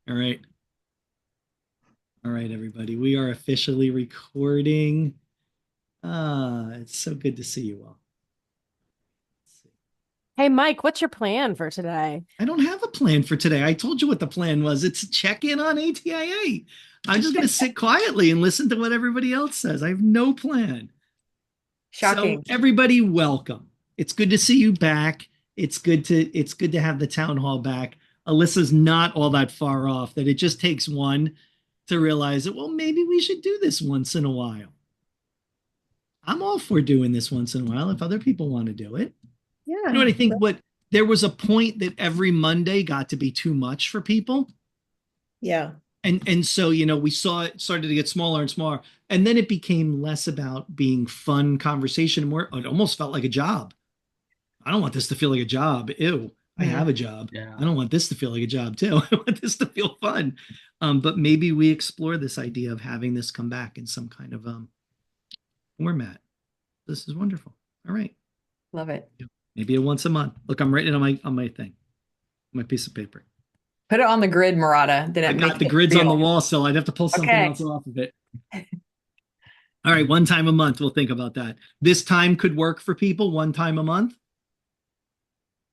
All right. All right, everybody. We are officially recording. It's so good to see you all. Let's see. Hey, Mike, what's your plan for today? I don't have a plan for today. I told you what the plan was. It's a check-in on ATIA. I'm just going to sit quietly and listen to what everybody else says. I have no plan. So Shocking. everybody, welcome. It's good to see you back. It's good to have the town hall back. Alyssa's not all that far off, that it just takes one to realize that, well, maybe we should do this once in a while. I'm all for doing this once in a while if other people want to do it. Yeah. You know what I think? What there was a point that every Monday got to be too much for people. Yeah. And so, we saw it started to get smaller and smaller. And then it became less about being fun conversation, more it almost felt like a job. I don't want this to feel like a job. Ew, I have a job. Yeah. I don't want this to feel like a job too. I want this to feel fun. But maybe we explore this idea of having this come back in some kind of format. This is wonderful. All right. Love it. Maybe a once a month. Look, I'm writing on my thing, my piece of paper. Put it on the grid, Murata. I got the grids on the wall, so I'd have to pull something Okay. else off of it. All right, one time a month. We'll think about that. This time could work for people. One time a month.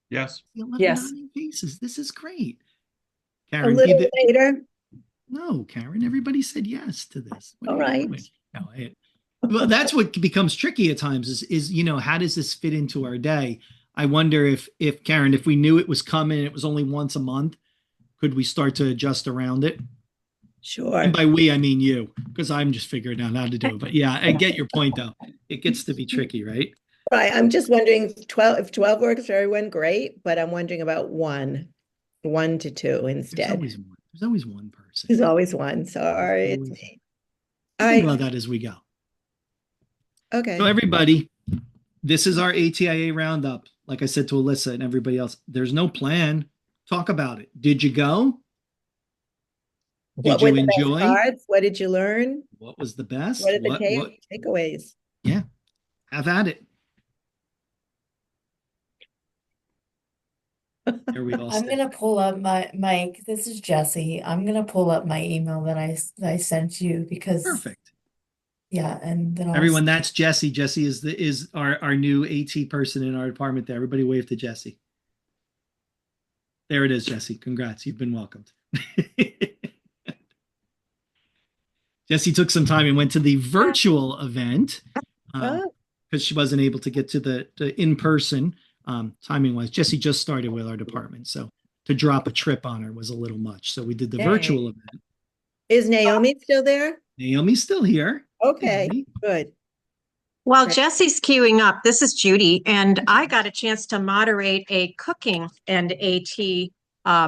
Yes. Yes. Faces. This is great. A Karen, little later. no, Karen. Everybody said yes to this. What All are you right. doing? No, well, that's what becomes tricky at times. Is how does this fit into our day? I wonder if Karen, if we knew it was coming, it was only once a month, could we start to adjust around it? Sure. And by we, I mean you, because I'm just figuring out how to do it. But yeah, I get your point, though. It gets to be tricky, right? Right. I'm just wondering if 12 works for everyone, great. But I'm wondering about one to two There's instead. always one. There's always one person. There's always one. So, all right, it's always me. We'll All think right. about that as we go. Okay. So everybody, this is our ATIA roundup. Like I said to Alyssa and everybody else, there's no plan. Talk about it. Did you go? Did What you were the best enjoy? parts? What did you learn? What was the best? What are the What? takeaways? Yeah, have at it. Here we all I'm sit. gonna pull up my Mike. This is Jesse. I'm gonna pull up my email that I sent you because Perfect. yeah, and then I'll Everyone, that's Jesse. Jesse is our new AT person in our department there. Everybody wave to Jesse. There it is, Jesse. Congrats. You've been welcomed. Jesse took some time and went to the virtual event because she wasn't able to get to the in-person timing wise. Jesse just started with our department, so to drop a trip on her was a little much. So we did the virtual event. Is Naomi still there? Naomi's still here. Okay, Naomi. good. While Right. Jesse's queuing up, this is Judy, and I got a chance to moderate a cooking and AT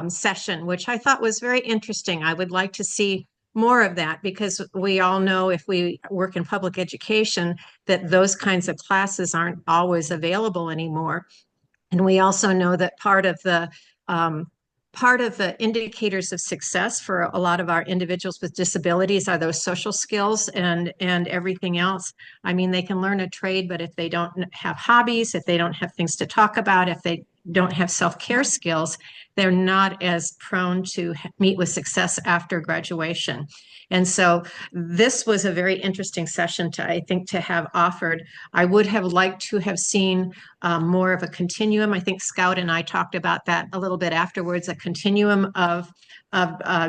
session, which I thought was very interesting. I would like to see more of that because we all know if we work in public education that those kinds of classes aren't always available anymore. And we also know that part of the indicators of success for a lot of our individuals with disabilities are those social skills and everything else. I mean, they can learn a trade, but if they don't have hobbies, if they don't have things to talk about, if they don't have self-care skills, they're not as prone to meet with success after graduation. And so this was a very interesting session I think, to have offered. I would have liked to have seen more of a continuum. I think Scout and I talked about that a little bit afterwards, a continuum of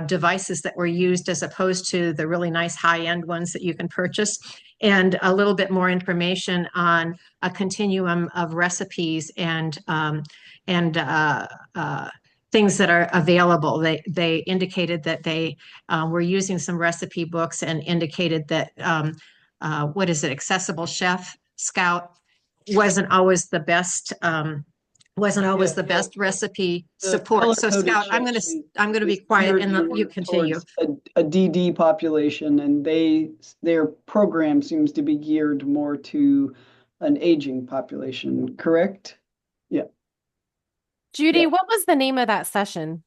devices that were used as opposed to the really nice high-end ones that you can purchase, and a little bit more information on a continuum of recipes and things that are available. They indicated that they were using some recipe books and indicated that Accessible Chef Scout wasn't always the best recipe support. So Scout, I'm gonna be quiet and you continue. A DD population, and their program seems to be geared more to an aging population, correct? Yeah. Judy, Yeah. what was the name of that session?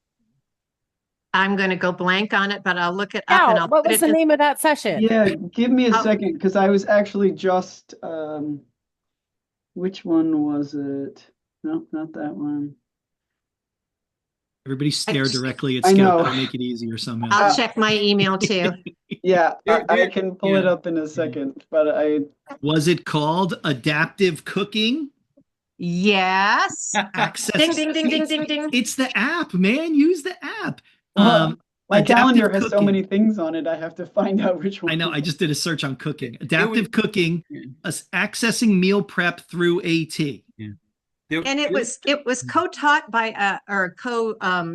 I'm going to go blank on it, but I'll look it up and I'll what put was it the in. name of that session? Yeah, give me a second, because I was actually just which one was it? No, not that one. Everybody stare directly at I Scout. know. That'll make it easier somehow. I'll check my email too. Yeah, I There- can pull it yeah. up in a second, but Was it called adaptive cooking? Yes. Access. Ding, ding, ding, ding, ding, ding. It's the app, man. Use the app. well, my adaptive calendar has so cooking. many things on it. I have to find out which one. I know. I just did a search on cooking. was- Adaptive cooking, accessing meal prep through AT. And it was co-taught by or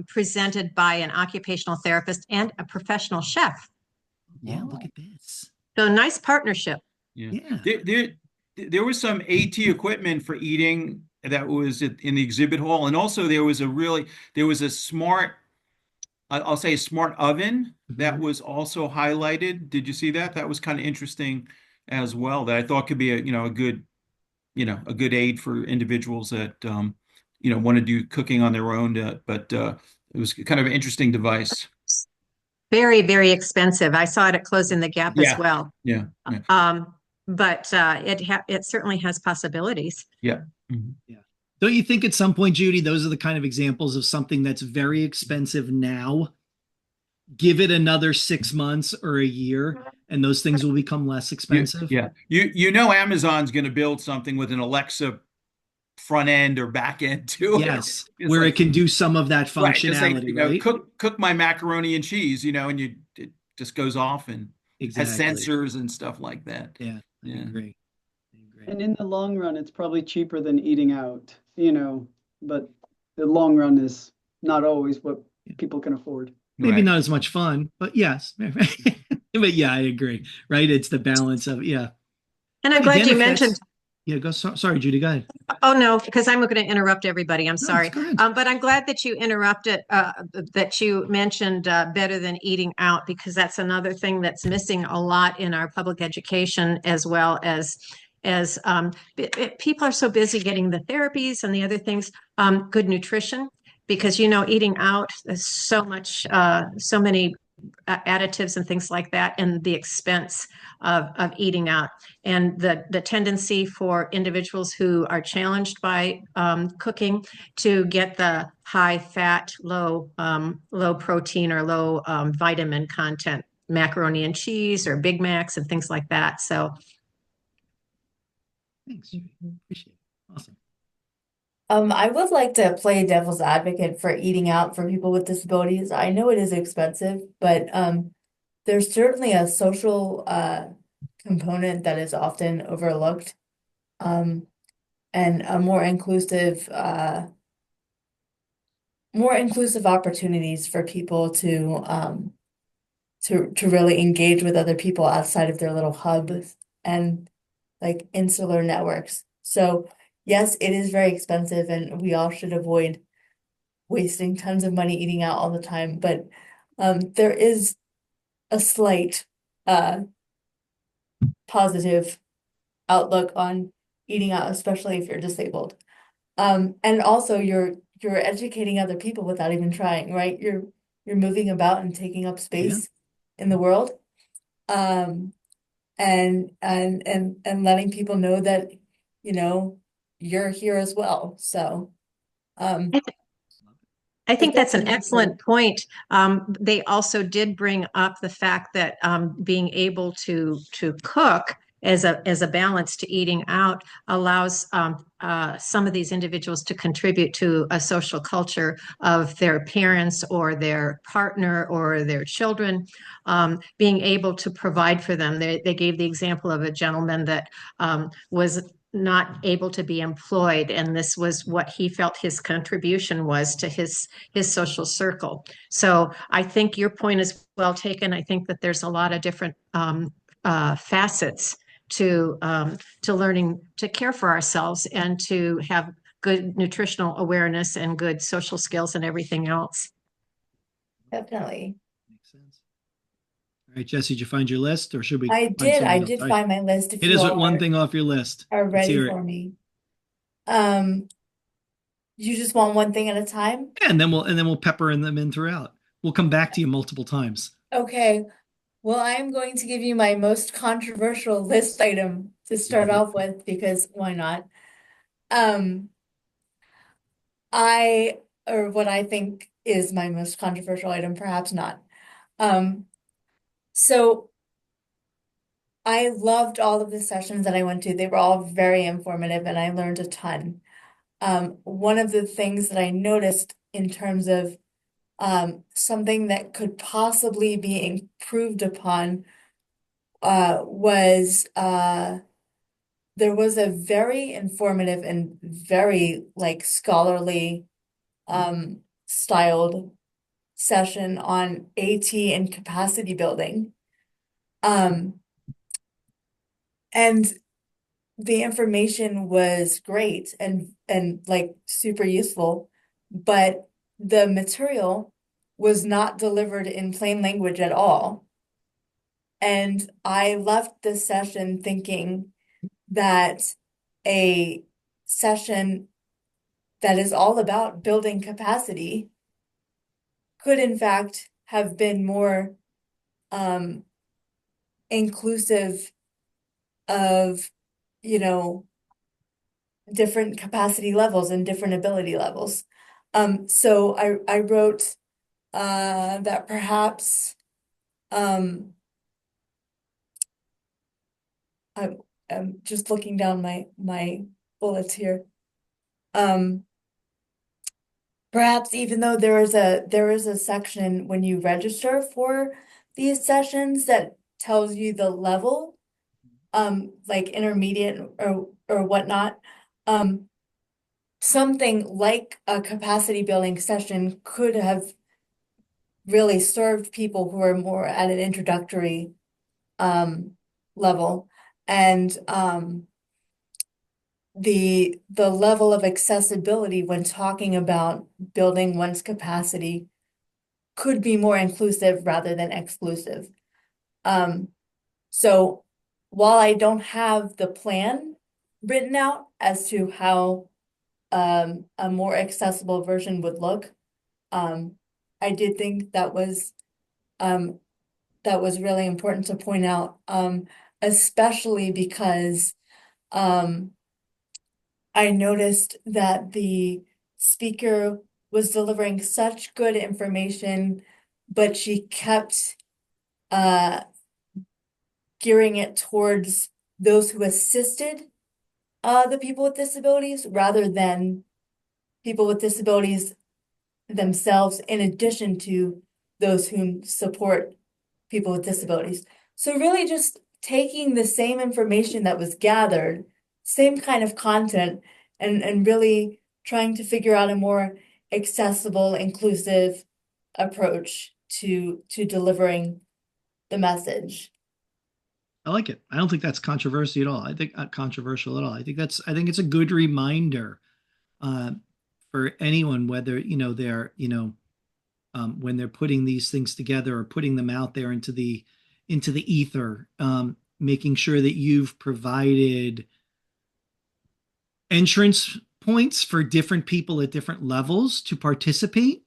presented by an occupational therapist and a professional chef. Yeah, look at this. So nice partnership. Yeah. There was some AT equipment for eating that was in the exhibit hall, and also there was a smart, I'll say a smart oven that was also highlighted. Did you see that? That was kind of interesting as well. That I thought could be a good aid for individuals that want to do cooking on their own. But it was kind of an interesting device. Very, very expensive. I saw it at Closing the Gap Yeah. as well. Yeah. But it certainly has possibilities. Yeah. Mhm. Don't you think at some point, Judy, those are the kind of examples of something that's very expensive now? Give it another 6 months or a year, and those things will become less expensive. Yeah. Amazon's going to build something with an Alexa front end or back end to it. Yes, It's where like- it can do some of that Right, just functionality, like, right? cook my macaroni and cheese, and it just goes off and has Exactly. sensors and stuff like that. Yeah, I Yeah. agree. And in the long run, it's probably cheaper than eating out, but the long run is not always what people can afford. Maybe Right. not as much fun, but yes. But yeah, I agree. Right? It's the balance of And I'm glad Again, you if that's- mentioned. Yeah, sorry, Judy, go ahead. Oh no, because I'm going to interrupt everybody. I'm sorry. go ahead. But I'm glad that you interrupted, that you mentioned better than eating out, because that's another thing that's missing a lot in our public education, as well as people are so busy getting the therapies and the other things. Good nutrition, because eating out, there's so many additives and things like that, and the expense of eating out, and the tendency for individuals who are challenged by cooking to get the high fat, low protein or low vitamin content macaroni and cheese or Big Macs and things like that. So Thanks, Judy. Appreciate it. Awesome. I would like to play devil's advocate for eating out for people with disabilities. I know it is expensive, but there's certainly a social component that is often overlooked, and a more inclusive opportunities for people to really engage with other people outside of their little hubs and like insular networks. So yes, it is very expensive, and we all should avoid wasting tons of money eating out all the time. But there is a slight positive outlook on eating out, especially if you're disabled. And also you're educating other people without even trying, right? You're moving about and taking up space in the world. And letting people know that, you're here as well. So I think that's an excellent point. They also did bring up the fact that being able to cook as a balance to eating out allows some of these individuals to contribute to a social culture of their parents or their partner or their children, being able to provide for them. They gave the example of a gentleman that was not able to be employed, and this was what he felt his contribution was to his social circle. So I think your point is well taken. I think that there's a lot of different facets to learning to care for ourselves and to have good nutritional awareness and good social skills and everything else. definitely. Makes sense. All right, Jesse, did you find your list, or should we? I find did something else? All right. find my list. If It you is all one thing off your list. are Let's ready hear it. for me. You just want one thing at a time? Yeah, and then we'll pepper them in throughout. We'll come back to you multiple times. Okay. Well, I'm going to give you my most controversial list item to start off with, because why not? What I think is my most controversial item, perhaps not. So I loved all of the sessions that I went to. They were all very informative and I learned a ton. One of the things that I noticed in terms of something that could possibly be improved upon was there was a very informative and very like scholarly styled session on AT and capacity building. And the information was great and like super useful, but the material was not delivered in plain language at all. And I left this session thinking that a session that is all about building capacity could in fact have been more inclusive of, you know, different capacity levels and different ability levels. So I wrote that perhaps I'm just looking down my bullets here. Perhaps even though there is a section when you register for these sessions that tells you the level, like intermediate or whatnot, something like a capacity building session could have really served people who are more at an introductory level. And the level of accessibility when talking about building one's capacity could be more inclusive rather than exclusive. So while I don't have the plan written out as to how a more accessible version would look, I did think that was really important to point out, especially because I noticed that the speaker was delivering such good information, but she kept gearing it towards those who assisted the people with disabilities rather than people with disabilities themselves, in addition to those who support people with disabilities. So really just taking the same information that was gathered, same kind of content, and really trying to figure out a more accessible, inclusive approach to delivering the message. I like it. I don't think that's controversy at all. I think not controversial at all. I think it's a good reminder uh, for anyone, whether they're when they're putting these things together or putting them out there into the ether, making sure that you've provided entrance points for different people at different levels to participate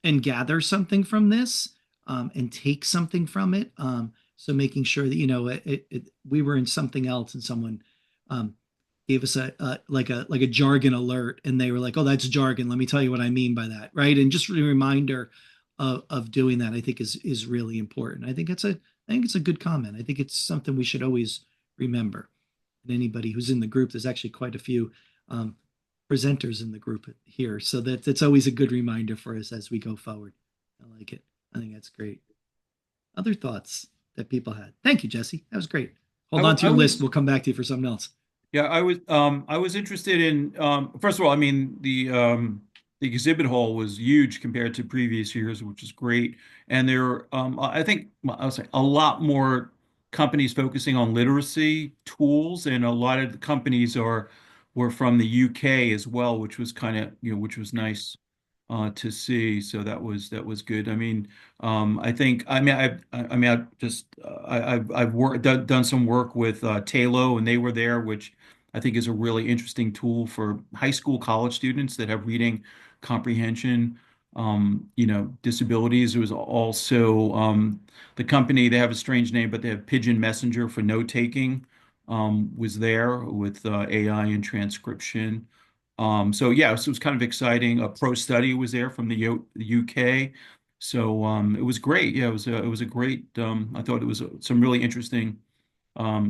and gather something from this, and take something from it. So making sure that we were in something else and someone um, gave us like a jargon alert, and they were like, "Oh, that's jargon. Let me tell you what I mean by that." Right, and just a reminder of doing that, I think is really important. I think it's a good comment. I think it's something we should always remember. And anybody who's in the group, there's actually quite a few um, presenters in the group here, so that's always a good reminder for us as we go forward. I like it. I think that's great. Other thoughts that people had? Thank you, Jesse. That was great. Hold on to I your list. was We'll come back to you for something else. Yeah, I was interested in first of all, I mean the exhibit hall was huge compared to previous years, which is great. And there I think well, I was saying a lot more companies focusing on literacy tools, and a lot of the companies are were from the UK as well, which was kind of, which was nice to see. So that was good. I mean, I mean, I've just I've worked done some work with Talo, and they were there, which I think is a really interesting tool for high school, college students that have reading comprehension, disabilities. There was also the company. They have a strange name, but they have Pigeon Messenger for note taking. Was there with AI and transcription. So yeah, so it was kind of exciting. A pro study was there from the UK. So it was great. Yeah, it was a great I thought it was some really interesting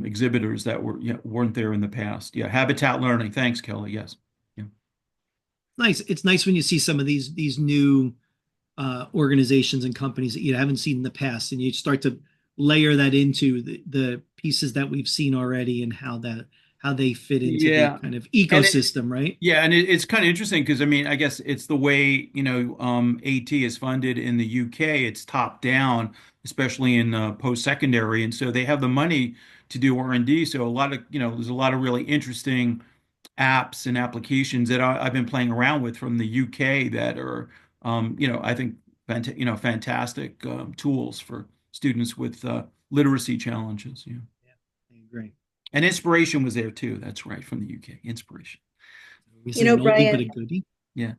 exhibitors that weren't there in the past. Yeah, habitat learning. Thanks, Kelly. Yes. Yeah. Nice. It's nice when you see some of these new organizations and companies that you haven't seen in the past, and you start to layer that into the pieces that we've seen already and how they fit into the Yeah. kind of And it, ecosystem, right? Yeah, and it's kind of interesting because I mean, I guess it's the way, AT is funded in the UK. It's top down, especially in post-secondary, and so they have the money to do R&D. So a lot of, there's a lot of really interesting apps and applications that I've been playing around with from the UK that are, I think, fantastic tools for students with literacy challenges. Yeah, I agree. and inspiration was there too. That's right, from the UK. Inspiration. We You say know, an oldie but Brian, a goodie. Yeah.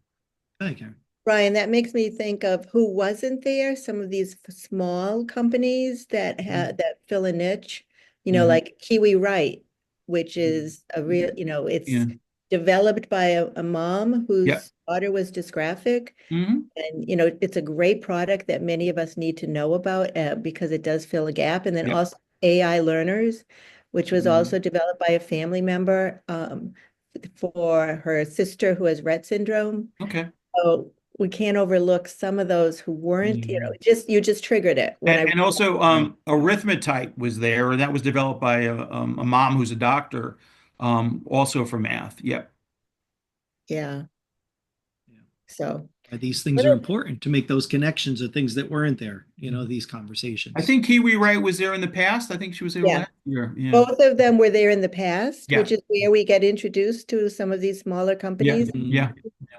Go ahead, Karen. Brian, that makes me think of who wasn't there. Some of these small companies that that fill a niche, Mhm. like Kiwi Wright, which is a real, it's Yeah. developed by a mom Yeah. whose daughter was dysgraphic. Hmm. And, it's a great product that many of us need to know about because it does fill a gap. And then Yep. also AI Learners, which was Mhm. also developed by a family member for her sister who has Rett syndrome. Okay. So we can't overlook some of those who weren't, Yeah. you just triggered it when And also, Right. arithmetite was there, and that was developed by a mom who's a doctor, also for math. Yep. yeah. Yeah. So These things what are are- important to make those connections of things that weren't there, these I conversations. think Kiwi Wright was there in the past. I think she was there yeah, last year. Yeah. both of them were there in the past, Yeah. which is where we get introduced to some of these smaller Yeah. companies Mm, Yeah.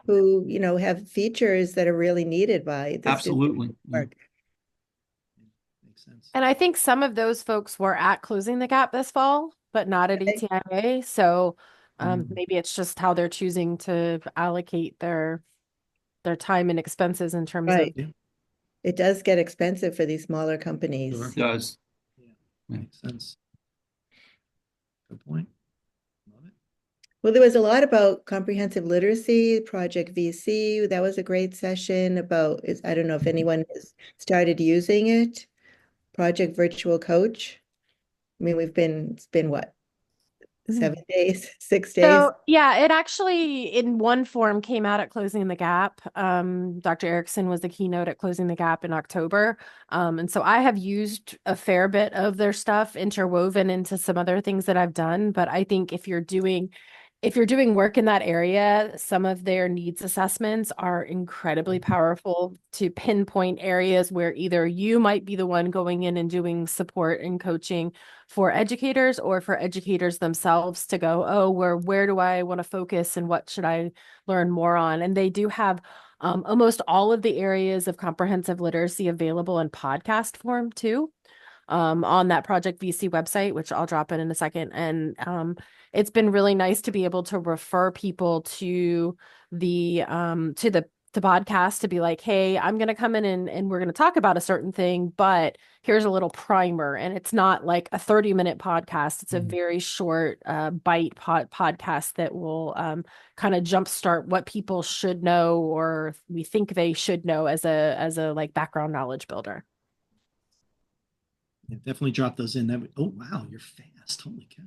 who, have features that are really needed by the student Absolutely. Yeah. work. makes sense. And I think some of those folks were at Closing the Gap this fall, but not at Okay. ATIA. So Mm. maybe it's just how they're choosing to allocate their time and expenses in terms of Right. Yeah. It does get expensive for these smaller Sure. companies. It does. Yeah, Yeah. makes sense. Good point. Love it. Well, there was a lot about comprehensive literacy, Project VC. That was a great session about, I don't know if anyone has started using it. Project Virtual Coach. I mean, it's been what, 7 days, 6 days? So yeah, it actually in one form came out at Closing the Gap. Dr. Erickson was the keynote at Closing the Gap in October. And so I have used a fair bit of their stuff interwoven into some other things that I've done. But I think if you're doing work in that area, some of their needs assessments are incredibly powerful to pinpoint areas where either you might be the one going in and doing support and coaching for educators or for educators themselves to go, oh, where do I want to focus and what should I learn more on? And they do have almost all of the areas of comprehensive literacy available in podcast form too, on that Project VC website, which I'll drop in a second. And it's been really nice to be able to refer people to the podcast to be like, hey, I'm going to come in and we're going to talk about a certain thing, but here's a little primer. And it's not like a 30-minute podcast. It's a very short bite podcast that will kind of jumpstart what people should know or we think they should know as a like background knowledge builder. Yeah, definitely drop those in. Oh wow, you're fast. Holy cow.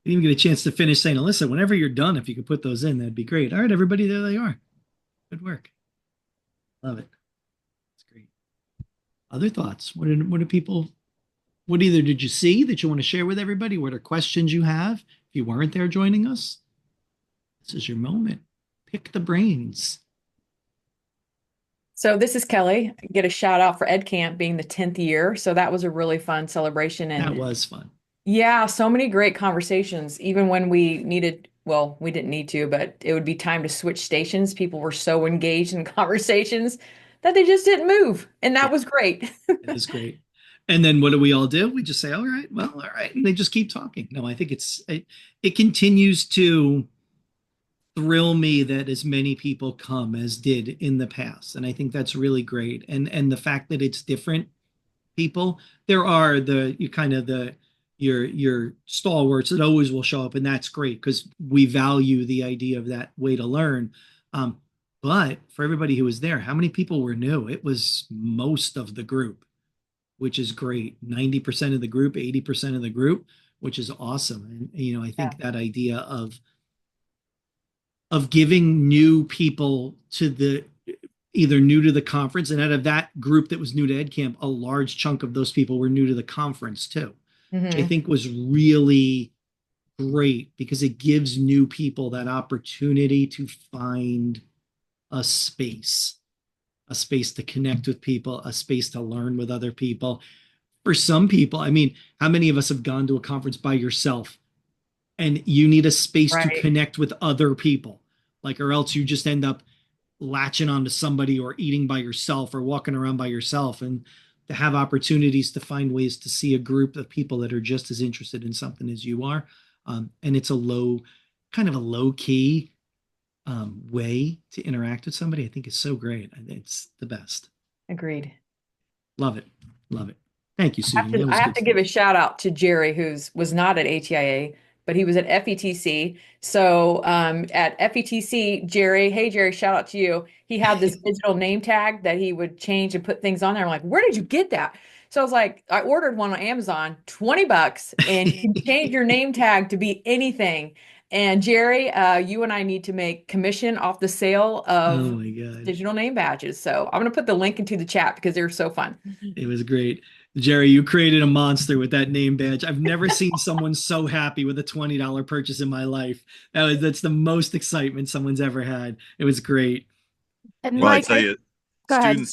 You didn't even get a chance to finish saying, Alyssa, whenever you're done, if you could put those in, that'd be great. All right, everybody, there they are. Good work. Love it. That's great. Other thoughts? What do people, what either did you see that you want to share with everybody? What are questions you have? If you weren't there joining us, this is your moment. Pick the brains. So this is Kelly. Get a shout out for Ed Camp being the 10th year. So that was a really fun celebration. That And was fun. yeah, so many great conversations. Even when we needed, well, we didn't need to, but it would be time to switch stations. People were so engaged in conversations that they just didn't move. And that was great. It is great. And then what do we all do? We just say, all right, well, all right. And they just keep talking. No, I think it continues to thrill me that as many people come as did in the past. And I think that's really great. And the fact that it's different people, there are the your stalwarts that always will show up, and that's great because we value the idea of that way to learn. Um, but for everybody who was there, how many people were new? It was most of the group, which is great. 90% of the group, 80% of the group, which is awesome. And I Yeah. think that idea of giving new people to the either new to the conference, and out of that group that was new to Ed Camp, a large chunk of those people were new to the conference too, which I Hmm. think was really great because it gives new people that opportunity to find a space, a space to connect with people, a space to learn with other people. For some people, I mean, how many of us have gone to a conference by yourself and you need a space to Right. connect with other people, like, or else you just end up latching onto somebody or eating by yourself or walking around by yourself. And to have opportunities to find ways to see a group of people that are just as interested in something as you are. And it's kind of a low key way to interact with somebody, I think is so great. It's the best. Agreed. Love it. Love it. Thank you, Susan. That I was have good to give a stuff. shout out to Jerry, who's was not at ATIA, but he was at FETC. So at FETC, Jerry, hey Jerry, shout out to you. He had this digital name tag that he would change and put things on there. I'm like, where did you get that? So I was like, I ordered one on Amazon, $20, and you can change your name tag to be anything. And Jerry, you and I need to make commission off the sale Oh of my God. digital name badges. So I'm going to put the link into the chat because they're so fun. It was great. Jerry, you created a monster with that name badge. I've never seen someone so happy with a $20 purchase in my life. That's the most excitement someone's ever had. It was great. And It Well, I was, Mike, tell you, go ahead.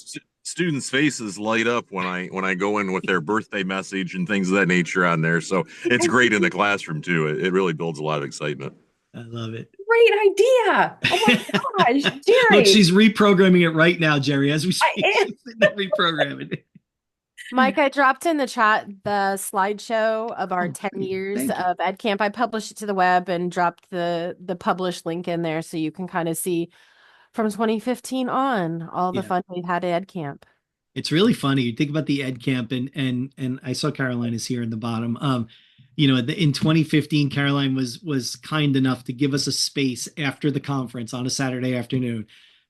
students' faces light up when I go in with their birthday message and things of that nature on there. So it's great in the classroom too. It really builds a lot of excitement. I love it. Great idea. Oh my gosh, Look, Jerry. she's reprogramming it right now, Jerry, as we I speak. am. She's sitting there reprogramming it. Mike, I dropped in the chat the slideshow of our Oh, 10 great. years Thank you. of Ed Camp. I published it to the web and dropped the published link in there so you can kind of see from 2015 on all the Yeah. fun we've had at Ed Camp. It's really funny. You think about the Ed Camp, and I saw Caroline is here in the bottom. In 2015, Caroline was kind enough to give us a space after the conference on a Saturday afternoon,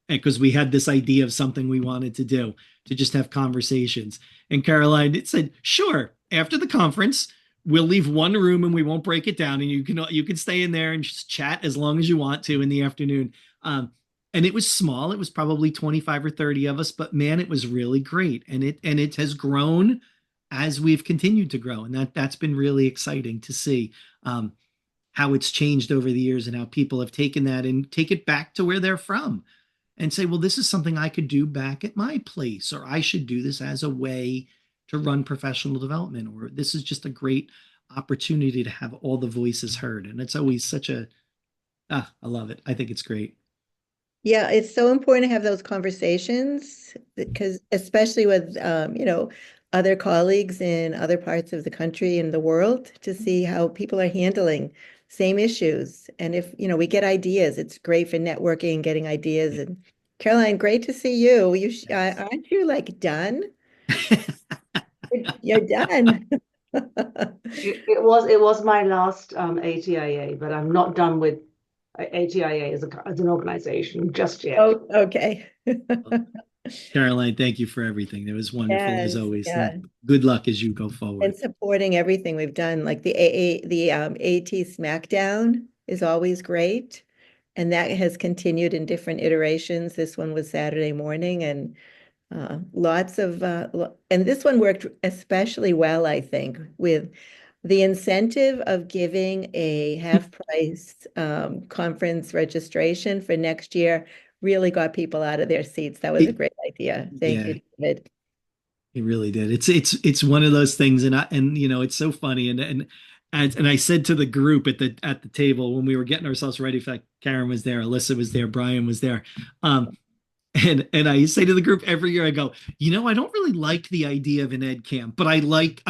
because we had this idea of something we wanted to do, to just have conversations. And Caroline, it said, "Sure, after the conference, we'll leave one room and we won't break it down, and you can stay in there and just chat as long as you want to in the afternoon." And it was small. It was probably 25 or 30 of us, but man, it was really great. And it has grown as we've continued to grow. And that's been really exciting to see how it's changed over the years and how people have taken that and take it back to where they're from and say, well, this is something I could do back at my place, or I should do this as a way to run professional development, or this is just a great opportunity to have all the voices heard. And it's always I love it. I think it's great. Yeah, it's so important to have those conversations because especially with other colleagues in other parts of the country and the world to see how people are handling same issues. And if, we get ideas, it's great for networking, getting ideas. Yeah. And Caroline, great to see you. Thanks. Aren't you like done? You're done. It was my last ATIA, but I'm not done with ATIA as an organization just yet. Oh, okay. Caroline, thank you for everything. It was wonderful as Yes, always. yeah. And good luck as you go forward. And supporting everything we've done, like the AT SmackDown is always great. And that has continued in different iterations. This one was Saturday morning and lots of, and this one worked especially well, I think, with the incentive of giving a half price conference registration for next year really got people out of their seats. That was a great idea. Thank Yeah, you, David. it really did. It's one of those things, and it's so funny. And I said to the group at the table when we were getting ourselves ready, in fact, Karen was there, Alyssa was there, Brian was there. And I say to the group every year, I go, I don't really like the idea of an Ed Camp, but I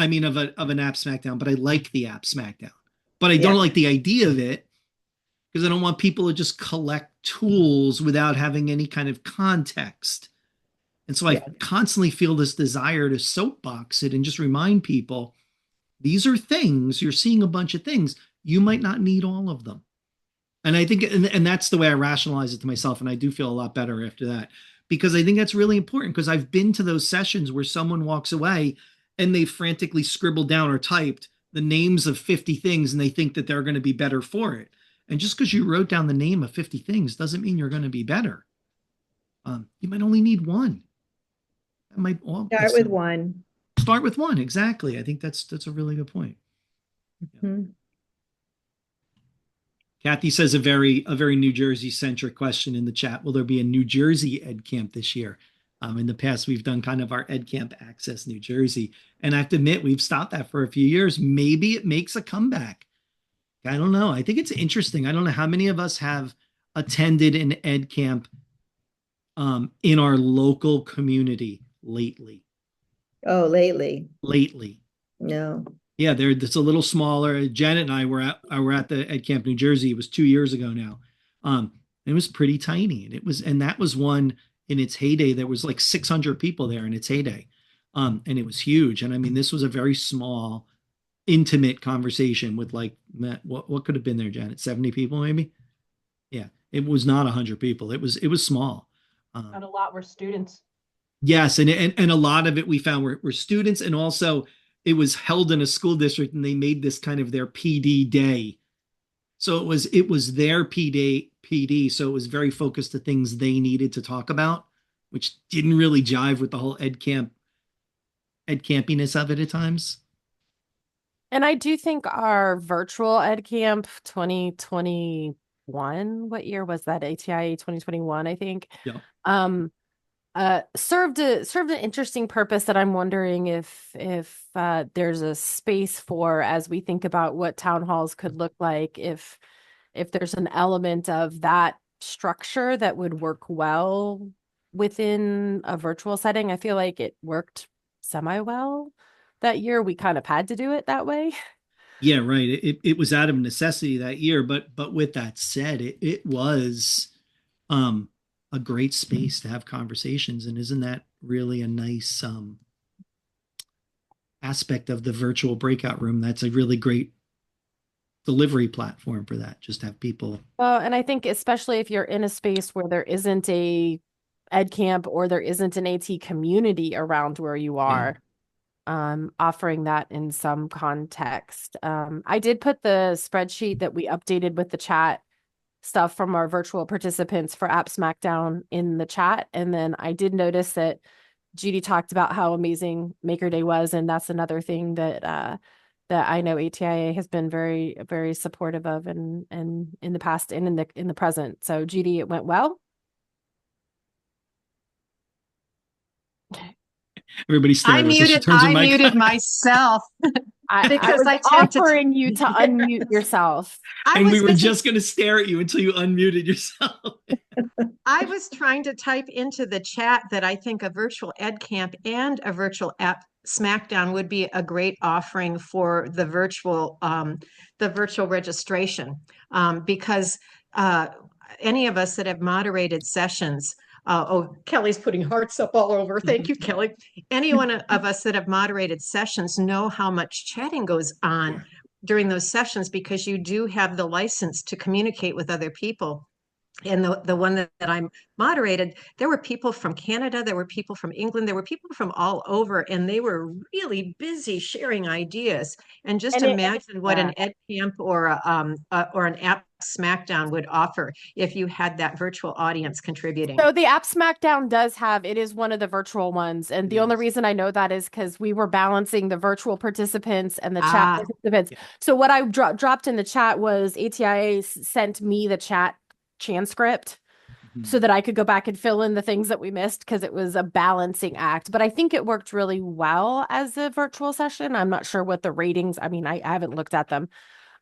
mean of an App Smackdown, but I like the App Smackdown. But I Yeah. don't like the idea of it because I don't want people to just collect tools without having any kind of context. And so I Yeah. constantly feel this desire to soapbox it and just remind people these are things, you're seeing a bunch of things. You might not need all of them. And I think, and that's the way I rationalize it to myself. And I do feel a lot better after that, because I think that's really important, because I've been to those sessions where someone walks away and they frantically scribbled down or typed the names of 50 things and they think that they're going to be better for it. And just because you wrote down the name of 50 things doesn't mean you're going to be better. You might only need one. That might Start with one. start with one. Exactly. I think that's a really good point. Mhm. Kathy says a very New Jersey centric question in the chat. Will there be a New Jersey Ed Camp this year? In the past, we've done kind of our Ed Camp Access New Jersey, and I have to admit we've stopped that for a few years. Maybe it makes a comeback. I don't know. I think it's interesting. I don't know how many of us have attended an Ed Camp in our local community lately. Oh, lately. Lately, No. yeah, it's a little smaller. Janet and I were at the Ed Camp New Jersey. It was 2 years ago now. It was pretty tiny, and that was one in its heyday. There was like 600 people there in its heyday, and it was huge. And I mean, this was a very small, intimate conversation with like what could have been there, Janet? 70 people maybe. Yeah, it was not 100 people. It was small. And a lot were students. Yes, and a lot of it we found were students, and also it was held in a school district, and they made this kind of their PD day. So it was their PD, so it was very focused to things they needed to talk about, which didn't really jive with the whole ed campiness of it at times. And I do think our virtual Ed Camp 2021, what year was that? ATIA 2021, I think. Yeah. Served an interesting purpose that I'm wondering if there's a space for, as we think about what town halls could look like, if there's an element of that structure that would work well within a virtual setting. I feel like it worked semi well that year. We kind of had to do it that way. Yeah, right. It was out of necessity that year, but with that said, it was um a great space to have conversations, and isn't that really a nice aspect of the virtual breakout room? That's a really great delivery platform for that. Just have people. Well, and I think especially if you're in a space where there isn't a ed camp or there isn't an AT community around where you are, offering that in some context. I did put the spreadsheet that we updated with the chat stuff from our virtual participants for App Smackdown in the chat. And then I did notice that Judy talked about how amazing Maker Day was, and that's another thing that I know ATIA has been very, very supportive of, and in the past and in the present. So Judy, it went well. Everybody stared at us. She turns her I mic muted on. myself because I tend to offering you to unmute yourself. And we were just going to stare at you until you unmuted yourself. I was trying to type into the chat that I think a virtual ed camp and a virtual app Smackdown would be a great offering for the virtual registration, because any of us that have moderated sessions. Kelly's putting hearts up all over. Thank you, Kelly. Any one of us that have moderated sessions know how much chatting goes on during those sessions, because you do have the license to communicate with other people. And the one that I moderated, there were people from Canada, there were people from England, there were people from all over, and they were really busy sharing ideas. And just imagine what an ed camp or an app Smackdown would offer if you had that virtual audience contributing. So the App Smackdown it is one of the virtual ones. And the only reason I know that is because we were balancing the virtual participants and the chat participants. Yeah. So what I dropped in the chat was ATIA sent me the chat transcript so that I could go back and fill in the things that we missed, because it was a balancing act. But I think it worked really well as a virtual session. I'm not sure what the ratings, I mean, I haven't looked at them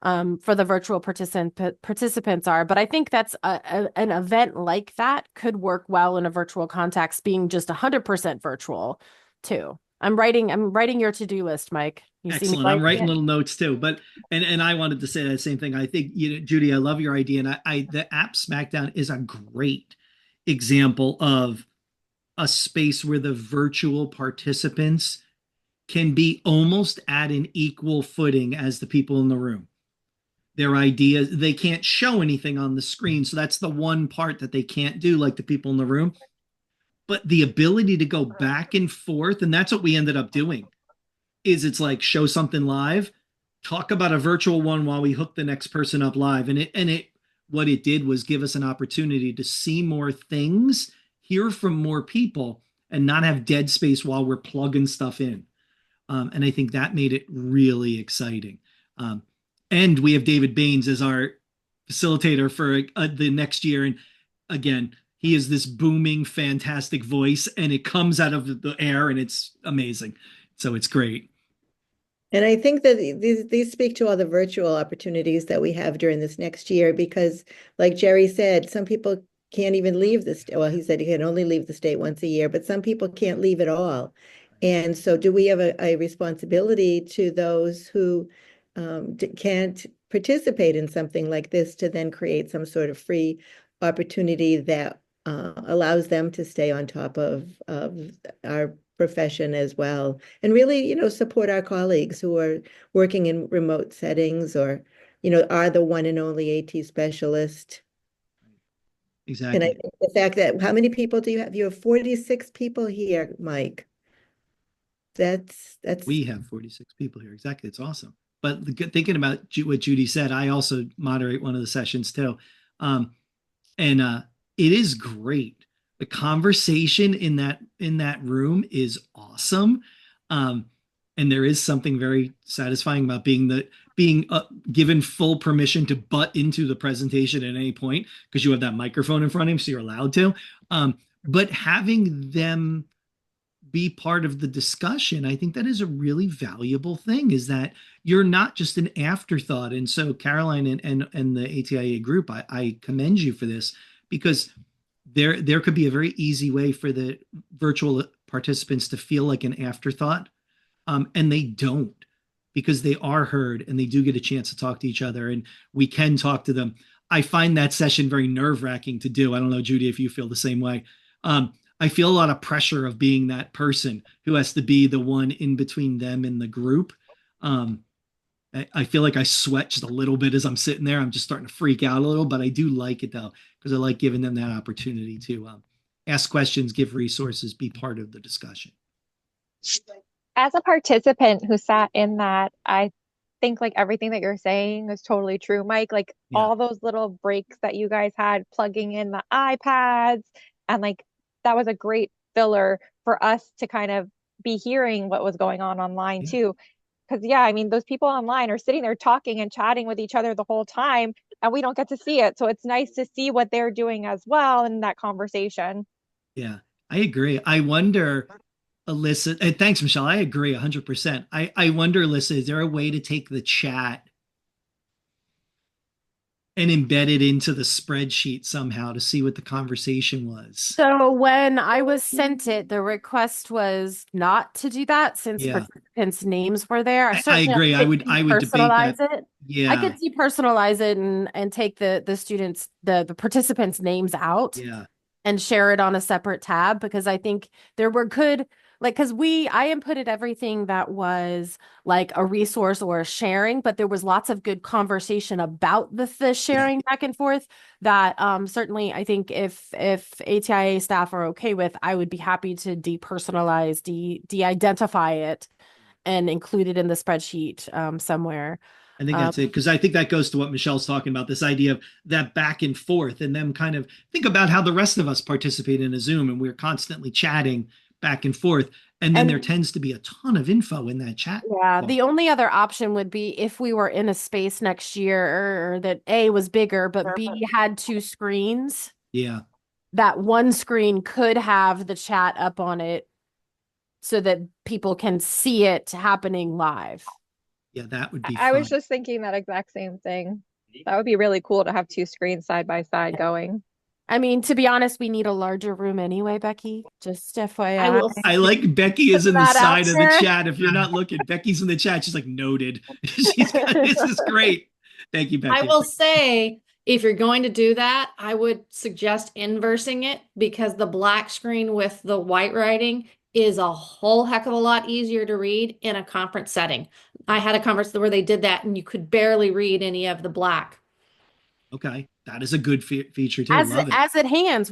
for the virtual participants are, but I think that's an event like that could work well in a virtual context, being just 100% virtual too. I'm writing your to-do list, Mike. You Excellent. see me I'm writing little notes too, but and I wanted to say that same thing. I think, Judy, I love your idea, and the app Smackdown is a great example of a space where the virtual participants can be almost at an equal footing as the people in the room. Their ideas, they can't show anything on the screen. So that's the one part that they can't do, like the people in the room. But the ability to go back and forth, and that's what we ended up doing, is it's like show something live, talk about a virtual one while we hook the next person up live. And it what it did was give us an opportunity to see more things, hear from more people, and not have dead space while we're plugging stuff in. And I think that made it really exciting. And we have David Baines as our facilitator for the next year. And again, he is this booming, fantastic voice, and it comes out of the air, and it's amazing. So it's great. And I think that these speak to all the virtual opportunities that we have during this next year, because like Jerry said, some people can't even leave the state. Well, he said he can only leave the state once a year, but some people can't leave at all. And so do we have a responsibility to those who can't participate in something like this to then create some sort of free opportunity that allows them to stay on top of our profession as well, and really, support our colleagues who are working in remote settings, or, are the one and only AT specialist. And I Exactly. think the fact that, how many people do you have? You have 46 people here, Mike. That's We have 46 people here. Exactly. It's awesome. But thinking about what Judy said, I also moderate one of the sessions too. And it is great. The conversation in that room is awesome. And there is something very satisfying about being given full permission to butt into the presentation at any point, because you have that microphone in front of him, so you're allowed to. But having them be part of the discussion, I think that is a really valuable thing, is that you're not just an afterthought. And so Caroline and the ATIA group, I commend you for this, because there could be a very easy way for the virtual participants to feel like an afterthought. And they don't, because they are heard and they do get a chance to talk to each other, and we can talk to them. I find that session very nerve-wracking to do. I don't know, Judy, if you feel the same way. I feel a lot of pressure of being that person who has to be the one in between them and the group. I feel like I sweat just a little bit as I'm sitting there. I'm just starting to freak out a little, but I do like it though, because I like giving them that opportunity to ask questions, give resources, be part of the discussion. As a participant who sat in that, I think like everything that you're saying is totally true, Mike. Like Yeah. all those little breaks that you guys had plugging in the iPads, and like that was a great filler for us to kind of be hearing what was going on online Yeah. too. Because yeah, I mean, those people online are sitting there talking and chatting with each other the whole time, and we don't get to see it. So it's nice to see what they're doing as well in that conversation. Yeah, I agree. I wonder, Alyssa, and thanks, Michelle. I agree 100%. I wonder, Alyssa, is there a way to take the chat and embed it into the spreadsheet somehow to see what the conversation was? So when I was sent it, the request was not to do that, since Yeah. participants' names were there. I Certainly agree. I would debate that. depersonalize it. Yeah. I could depersonalize it and take the students, the participants' names out Yeah. and share it on a separate tab, because I think there were good, like, because I inputted everything that was like a resource or a sharing, but there was lots of good conversation about the sharing back and forth that certainly I think if ATIA staff are okay with, I would be happy to depersonalize, de-identify it and include it in the spreadsheet somewhere. I think that's it, because I think that goes to what Michelle's talking about, this idea of that back and forth, and them kind of think about how the rest of us participate in a Zoom, and we're constantly chatting back and forth. And then there tends to be a ton of info in that chat. Yeah, the only other option would be if we were in a space next year or that A was bigger, but B had two screens. Yeah. That one screen could have the chat up on it so that people can see it happening live. Yeah, that would be I fun. was just thinking that exact same thing. That would be really cool to have two screens side by side going. I mean, to be honest, we need a larger room anyway, Becky. Just FYI. I like Becky is in the that out side of the there. chat. If you're not looking, Becky's in the chat. She's like, noted. This is great. Thank you, Becky. I will say, if you're going to do that, I would suggest inversing it, because the black screen with the white writing is a whole heck of a lot easier to read in a conference setting. I had a conference where they did that and you could barely read any of the black. Okay, that is a good feature too. As Love it. as it happens,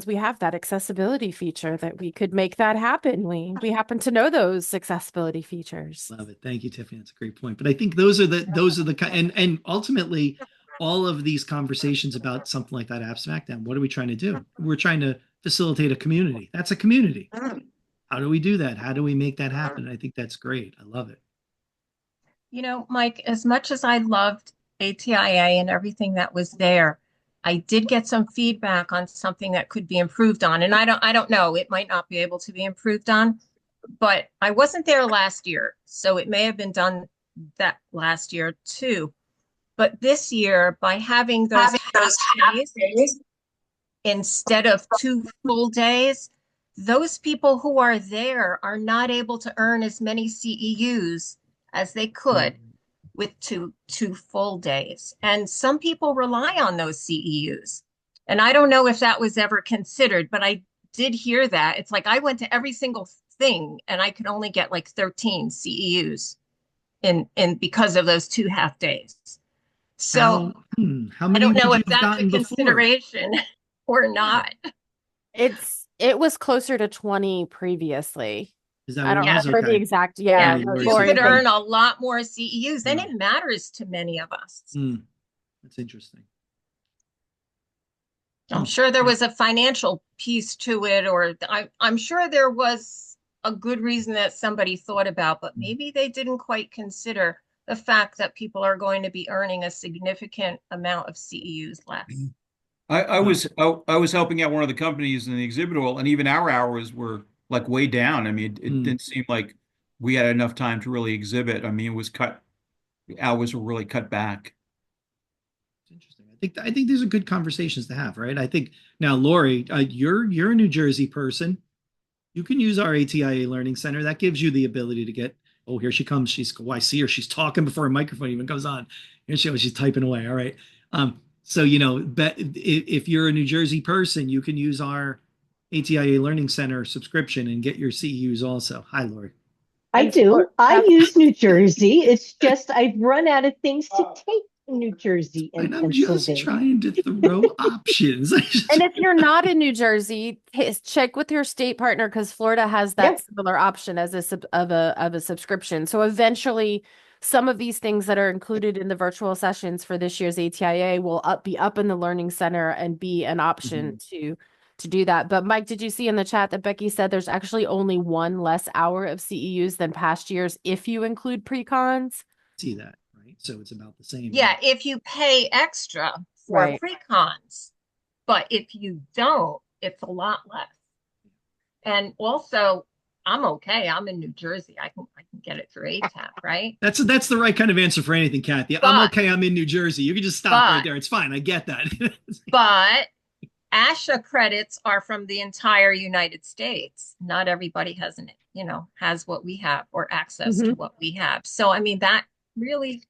we have that accessibility feature that we could make that happen. We happen to know those accessibility features. Love it. Thank you, Tiffany. That's a great point. But I think those are the and ultimately all of these conversations about something like that app smackdown, what are we trying to do? We're trying to facilitate a community. That's a community. How do we do that? How do we make that happen? I think that's great. I love it. You know, Mike, as much as I loved ATIA and everything that was there, I did get some feedback on something that could be improved on. And I don't know, it might not be able to be improved on, but I wasn't there last year, so it may have been done that last year too. But this year, by having those half days instead of 2 full days, those people who are there are not able to earn as many CEUs as they could with two full days. And some people rely on those CEUs. And I don't know if that was ever considered, but I did hear that. It's like I went to every single thing and I could only get like 13 CEUs in because of those 2 half days. So How I many don't would know you if have that's a gotten before? consideration or not. It was closer to 20 previously. Is that I what don't it was? remember the Okay. exact. Yeah, Yeah, you Lori, could but- earn a lot more CEUs, and Yeah. it matters to many of us. That's interesting. I'm sure there was a financial piece to it, or I'm sure there was a good reason that somebody thought about, but maybe they didn't quite consider the fact that people are going to be earning a significant amount of CEUs less. I was helping out one of the companies in the exhibit hall, and even our hours were like way down. I mean, it didn't seem like we had enough time to really exhibit. I mean, it was cut, the hours were really cut back. It's interesting. I think these are good conversations to have, right? I think now, Lori, you're a New Jersey person. You can use our ATIA Learning Center. That gives you the ability to get. Oh, here she comes. I see her. She's talking before her microphone even goes on. Here she goes. She's typing away. All right. So if you're a New Jersey person, you can use our ATIA Learning Center subscription and get your CEUs also. Hi, Lori. I do. I use New Jersey. It's just I've run out of things to take in New Jersey and I'm just Pennsylvania. trying to throw options. And if you're not in New Jersey, check with your state partner because Florida has that similar option as a subscription. So eventually, some of these things that are included in the virtual sessions for this year's ATIA will be up in the Learning Center and be an option to do that. But Mike, did you see in the chat that Becky said there's actually only one less hour of CEUs than past years if you include pre-cons? See that, right? So it's about the same. Yeah, if you pay extra for pre-cons, but if you don't, it's a lot less. And also, I'm okay. I'm in New Jersey. I can get it through ATAP, right? That's the right kind of answer for anything, Kathy. I'm okay. I'm in New Jersey. You can just stop right there. It's fine. I get that. But ASHA credits are from the entire United States. Not everybody has has what we have or access to what we have. So I mean that really,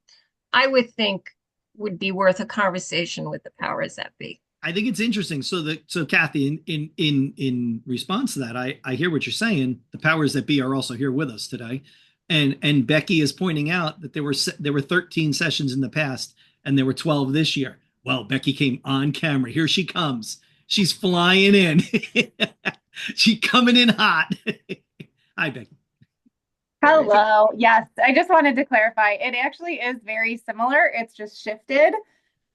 I would think, would be worth a conversation with the powers that be. I think it's interesting. So Kathy, in response to that, I hear what you're saying. The powers that be are also here with us today, and Becky is pointing out that there were 13 sessions in the past, and there were 12 this year. Well, Becky came on camera. Here she comes. She's flying in. She's coming in hot. Hi, Becky. Hello. Yes, I just wanted to clarify. It actually is very similar. It's just shifted.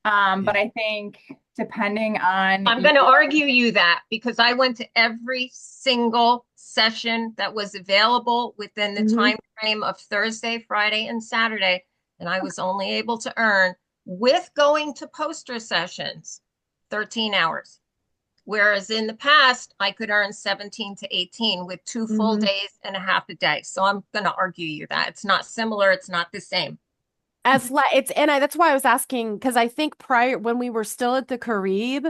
But I think depending on... I'm going to argue you that because I went to every single session that was available within the time frame of Thursday, Friday, and Saturday, and I was only able to earn, with going to poster sessions, 13 hours. Whereas in the past, I could earn 17 to 18 with 2 full days and a half a day. So I'm going to argue you that it's not similar. It's not the same. That's why I was asking, because I think prior when we were still at the Carib.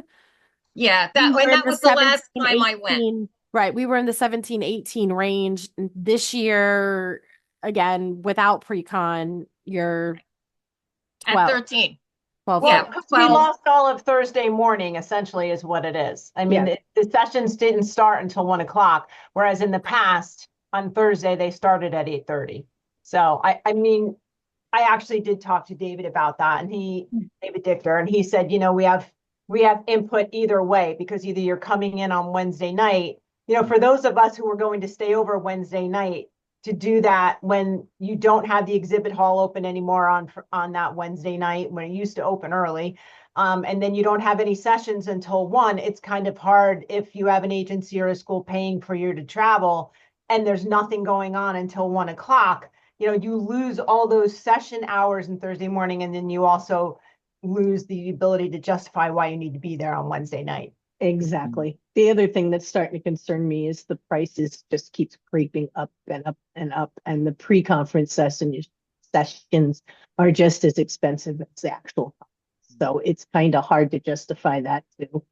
Yeah, that was the last time I went. Right. We were in the 17-18 range. This year, again, without pre-con, you're 12. At 13. 12:30. Well, Yeah, because we 12. lost all of Thursday morning, essentially, is what it is. I mean, Yeah. the sessions didn't start until 1 o'clock, whereas in the past, on Thursday, they started at 8:30. So I mean, I actually did talk to David about that, and David Dichter, and he said, we have input either way, because either you're coming in on Wednesday night, for those of us who were going to stay over Wednesday night, to do that when you don't have the exhibit hall open anymore on that Wednesday night when it used to open early. And then you don't have any sessions until 1. It's kind of hard if you have an agency or a school paying for you to travel and there's nothing going on until 1 o'clock. You lose all those session hours in Thursday morning, and then you also lose the ability to justify why you need to be there on Wednesday night. Exactly. The other thing that's starting to concern me is the prices just keeps creeping up and up and up, and the pre-conference sessions are just as expensive as the actual. So it's kind of hard to justify that too.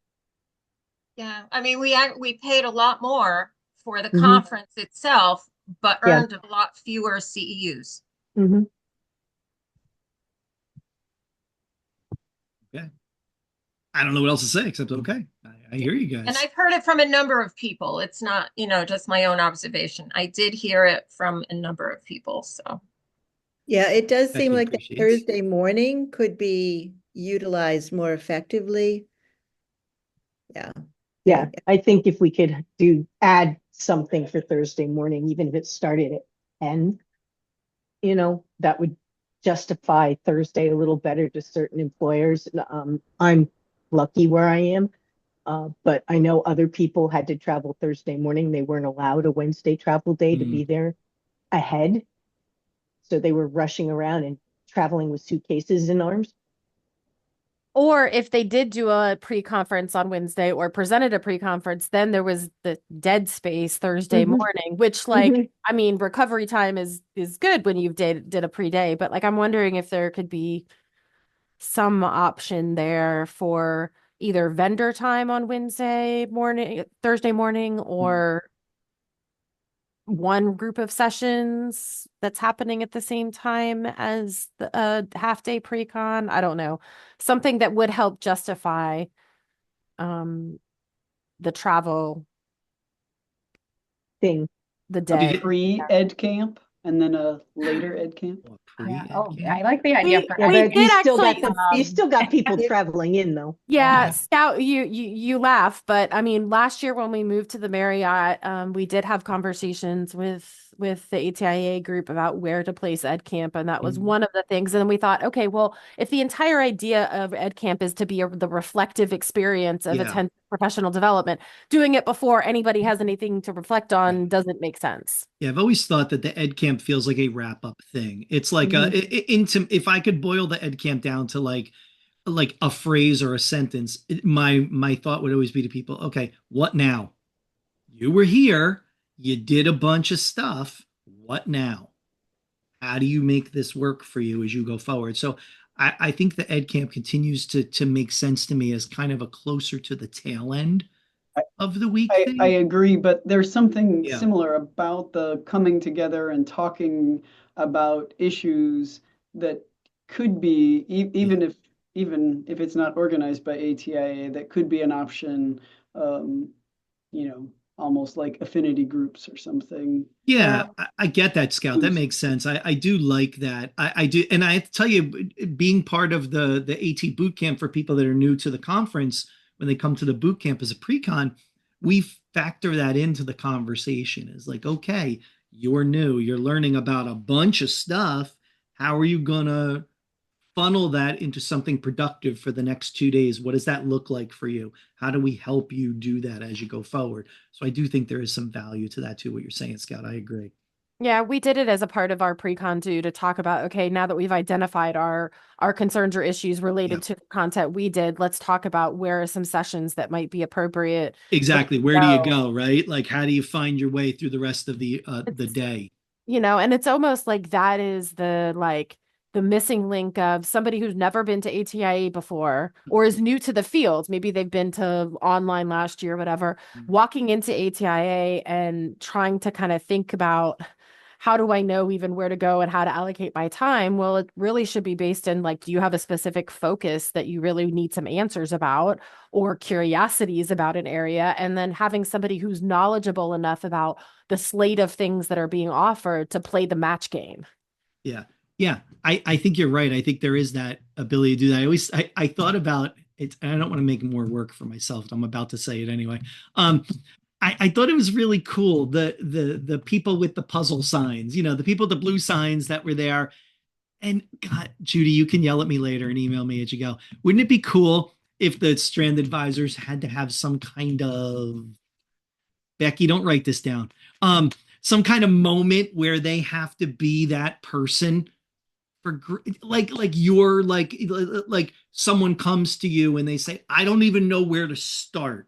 Yeah, I mean, we paid a lot more for the Mhm. conference itself, but Yeah. earned a lot fewer CEUs. Mm-hmm. Okay. I don't know what else to say except okay. I hear you guys. And I've heard it from a number of people. It's not, just my own observation. I did hear it from a number of people. So Yeah, it does seem Becky like the appreciates. Thursday morning could be utilized more effectively. Yeah. Yeah, I think if we could add something for Thursday morning, even if it started at 10, that would justify Thursday a little better to certain employers. I'm lucky where I am, but I know other people had to travel Thursday morning. They weren't allowed a Wednesday travel day to be there ahead. So they were rushing around and traveling with suitcases in arms. Or if they did do a pre-conference on Wednesday or presented a pre-conference, then there was the dead space Thursday morning, which I mean, recovery time is good when you've did a pre-day, but I'm wondering if there could be some option there for either vendor time on Thursday morning, or one group of sessions that's happening at the same time as the half-day pre-con. I don't know. Something that would help justify the travel thing. the A day. pre-ed camp and then a later ed camp. Yeah. Oh, yeah, I like the idea for We but did you still got people traveling in though. Yeah, Scout, you laugh, but I mean, last year when we moved to the Marriott, we did have conversations with the ATIA group about where to place Ed Camp, and that was one of the things. And then we thought, okay, well, if the entire idea of Ed Camp is to be the reflective experience of attentive professional development, doing it before anybody has anything to reflect on doesn't make sense. Yeah, I've always thought that the Ed Camp feels like a wrap-up thing. It's like if I could boil the Ed Camp down to like a phrase or a sentence, my thought would always be to people, okay, what now? You were here, you did a bunch of stuff. What now? How do you make this work for you as you go forward? So I think the Ed Camp continues to make sense to me as kind of a closer to the tail end of the week thing. I agree, but there's something similar about the coming together and talking about issues that could be even if it's not organized by ATIA, that could be an option. Almost like affinity groups or something. Yeah, I get that, Scout. That makes sense. I do like that. I do, and I have to tell you, being part of the AT boot camp for people that are new to the conference, when they come to the boot camp as a pre-con, we factor that into the conversation. It's like, okay, you're new, you're learning about a bunch of stuff. How are you gonna funnel that into something productive for the next 2 days? What does that look like for you? How do we help you do that as you go forward? So I do think there is some value to that too, what you're saying, Scout. I agree. Yeah, we did it as a part of our pre-con too, to talk about, okay, now that we've identified our concerns or issues related to the content we did, let's talk about where are some sessions that might be appropriate. Exactly. Where do you go, right? Like, how do you find your way through the rest of the day? And it's almost like that is the missing link of somebody who's never been to ATIA before or is new to the field. Maybe they've been to online last year, whatever, walking into ATIA and trying to kind of think about how do I know even where to go and how to allocate my time? Well, it really should be based in like, do you have a specific focus that you really need some answers about or curiosities about an area? And then having somebody who's knowledgeable enough about the slate of things that are being offered to play the match game. Yeah. Yeah. I think you're right. I think there is that ability to do that. I thought about it, and I don't want to make more work for myself. I'm about to say it anyway. I thought it was really cool. The people with the puzzle signs, the people with the blue signs that were there. And God, Judy, you can yell at me later and email me as you go. Wouldn't it be cool if the strand advisors had to have some kind of, Becky, don't write this down. Some kind of moment where they have to be that person for like you're like someone comes to you and they say, I don't even know where to start.